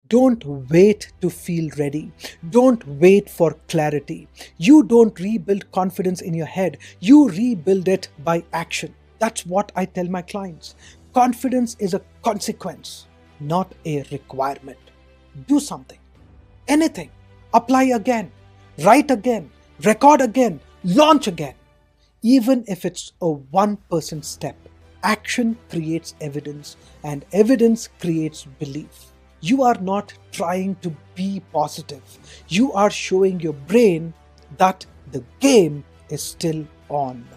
Don't wait to feel ready. Don't wait for clarity. You don't rebuild confidence in your head. You rebuild it by action. That's what I tell my clients. Confidence is a consequence, not a requirement. Do something, anything. Apply again, write again, record again, launch again. Even if it's a 1% step, action creates evidence and evidence creates belief. You are not trying to be positive. You are showing your brain that the game is still on.